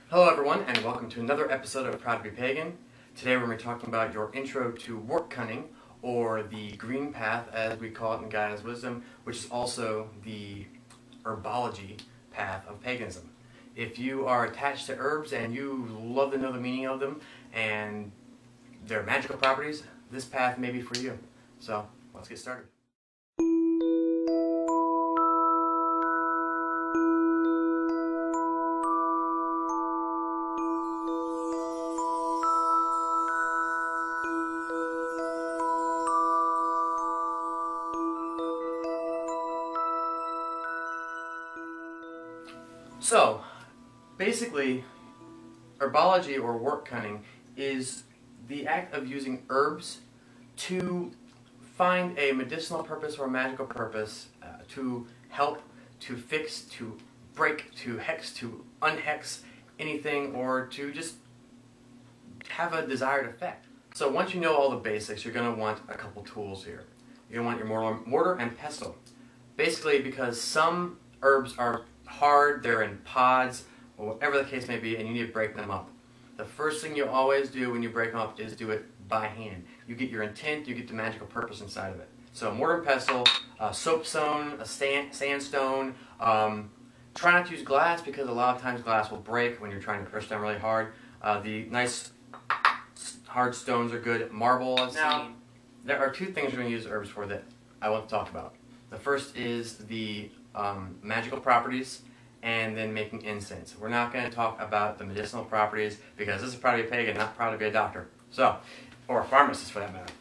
Hello everyone, and welcome to another episode of Proud to be Pagan. Today we're going to be talking about your intro to Wortcunning, or the green path as we call it in Guided Wisdom, which is also the herbology path of paganism. If you are attached to herbs and you love to know the meaning of them and their magical properties, this path may be for you. So let's get started. So, basically, herbology or wortcunning is the act of using herbs to find a medicinal purpose or a magical purpose to help, to fix, to break, to hex, to unhex anything, or to just have a desired effect. So once you know all the basics, you're going to want a couple tools here. You're going to want your mortar and pestle. Basically because some herbs are hard, they're in pods, or whatever the case may be, and you need to break them up. The first thing you always do when you break them up is do it by hand. You get your intent, you get the magical purpose inside of it. So mortar and pestle, soapstone, a sandstone. Try not to use glass because a lot of times glass will break when you're trying to push them really hard. The nice hard stones are good. Marble, I've seen. There are two things you're going to use herbs for that I want to talk about. The first is the magical properties, and then making incense. We're not going to talk about the medicinal properties because this is proud to be a pagan, not proud to be a doctor. So, or a pharmacist for that matter.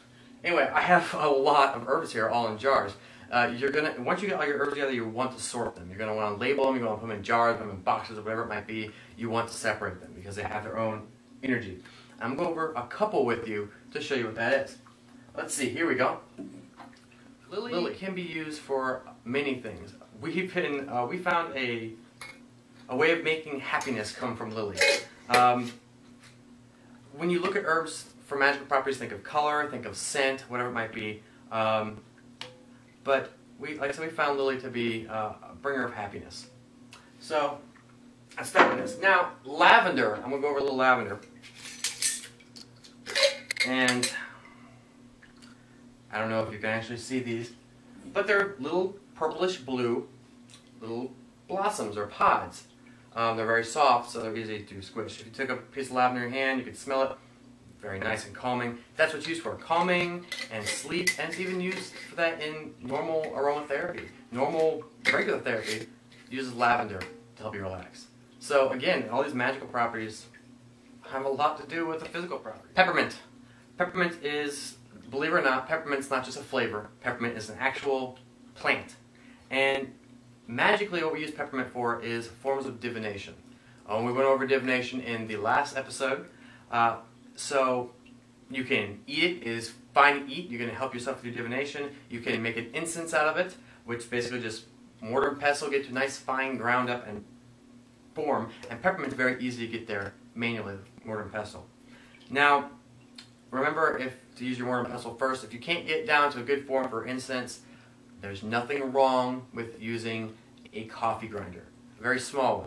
Anyway, I have a lot of herbs here, all in jars. Once you get all your herbs together, you want to sort them. You're going to want to label them. You're going to put them in jars, put them in boxes, or whatever it might be. You want to separate them because they have their own energy. I'm going to go over a couple with you to show you what that is. Let's see. Here we go. Lily can be used for many things. We found a way of making happiness come from lily. When you look at herbs for magical properties, think of color, think of scent, whatever it might be. But like I said, we found lily to be a bringer of happiness. So let's start with this. Now, lavender. I'm going to go over a little lavender. And I don't know if you can actually see these, but they're little purplish blue little blossoms or pods. They're very soft, so they're easy to squish. If you took a piece of lavender in your hand, you could smell it. Very nice and calming. That's what it's used for, calming and sleep, and it's even used for that in normal aromatherapy. Normal regular therapy uses lavender to help you relax. So again, all these magical properties have a lot to do with the physical properties. Peppermint. Peppermint is, believe it or not, peppermint's not just a flavor. Peppermint is an actual plant. And magically what we use peppermint for is forms of divination. We went over divination in the last episode. So you can eat it. It is fine to eat. You're going to help yourself through divination. You can make an incense out of it, which basically just mortar and pestle, get to a nice fine ground up and form. And peppermint is very easy to get there manually with mortar and pestle. Now, remember to use your mortar and pestle first. If you can't get down to a good form for incense, there's nothing wrong with using a coffee grinder, a very small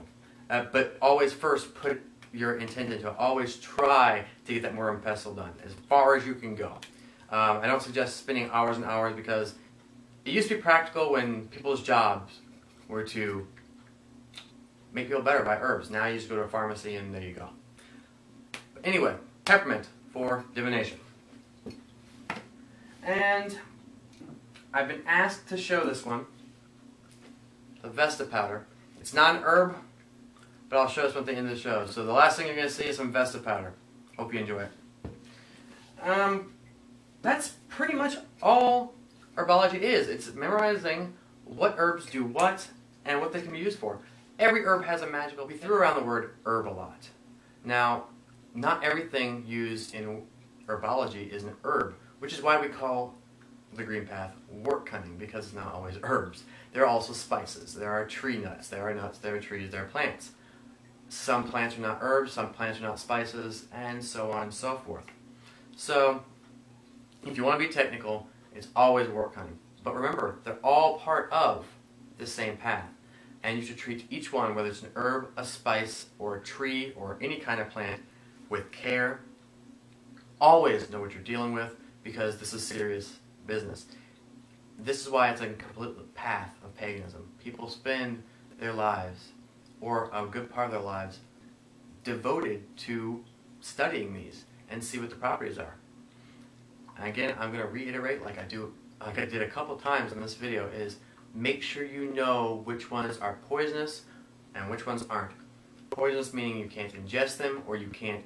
one. But always first put your intent into it. Always try to get that mortar and pestle done as far as you can go. I don't suggest spending hours and hours because it used to be practical when people's jobs were to make people better by herbs. Now you just go to a pharmacy and there you go. But anyway, peppermint for divination. And I've been asked to show this one, the Vesta powder. It's not an herb, but I'll show us what the end of the show. So the last thing you're going to see is some Vesta powder. Hope you enjoy it. That's pretty much all herbology is. It's memorizing what herbs do what and what they can be used for. Every herb has a magical. We threw around the word herb a lot. Now, not everything used in herbology is an herb, which is why we call the green path wortcunning, because it's not always herbs. There are also spices. There are tree nuts. There are nuts. There are trees. There are plants. Some plants are not herbs. Some plants are not spices, and so on and so forth. So, if you want to be technical, it's always wortcunning. But remember, they're all part of the same path. and you should treat each one, whether it's an herb, a spice, or a tree, or any kind of plant, with care. Always know what you're dealing with, because this is serious business. This is why it's a complete path of paganism. People spend their lives, or a good part of their lives, devoted to studying these and see what the properties are. And again, I'm going to reiterate, like I did a couple times in this video, is make sure you know which ones are poisonous and which ones aren't. Poisonous meaning you can't ingest them, or you can't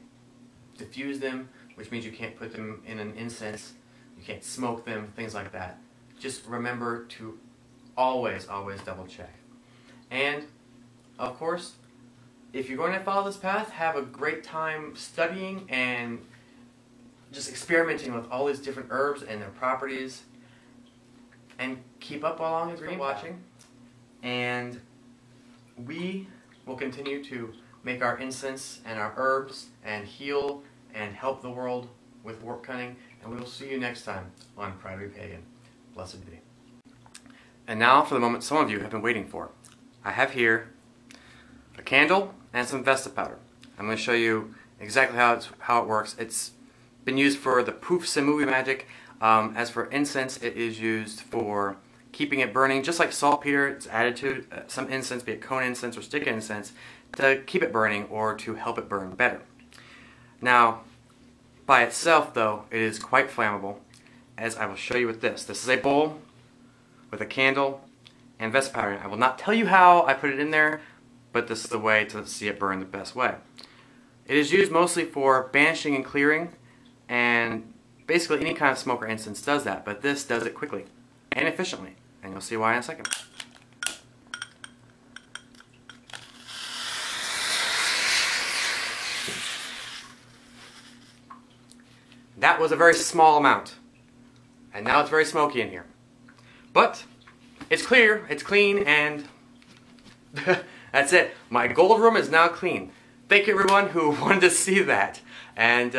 diffuse them, which means you can't put them in an incense, you can't smoke them, things like that. Just remember to always double check. And of course, if you're going to follow this path, have a great time studying and just experimenting with all these different herbs and their properties, and keep up along the green watching. And we will continue to make our incense and our herbs and heal and help the world with Wortcunning, and we will see you next time on Pride to be Pagan. Blessed be. And now for the moment some of you have been waiting for. I have here a candle and some Vesta powder. I'm going to show you exactly how it works. It's been used for the poofs and movie magic. As for incense, it is used for keeping it burning, just like saltpeter. It's added to some incense, be it cone incense or stick incense, to keep it burning or to help it burn better. Now, by itself though, it is quite flammable, as I will show you with this. This is a bowl with a candle and Vesta powder in it. I will not tell you how I put it in there, but this is the way to see it burn the best way. It is used mostly for banishing and clearing, and basically any kind of smoke or incense does that, but this does it quickly and efficiently, and you'll see why in a second. That was a very small amount, and now it's very smoky in here. But it's clear, it's clean, and that's it. My gold room is now clean. Thank you everyone who wanted to see that. And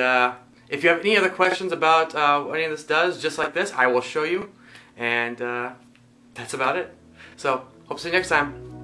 if you have any other questions about what any of this does, just like this, I will show you. And that's about it. So, hope to see you next time.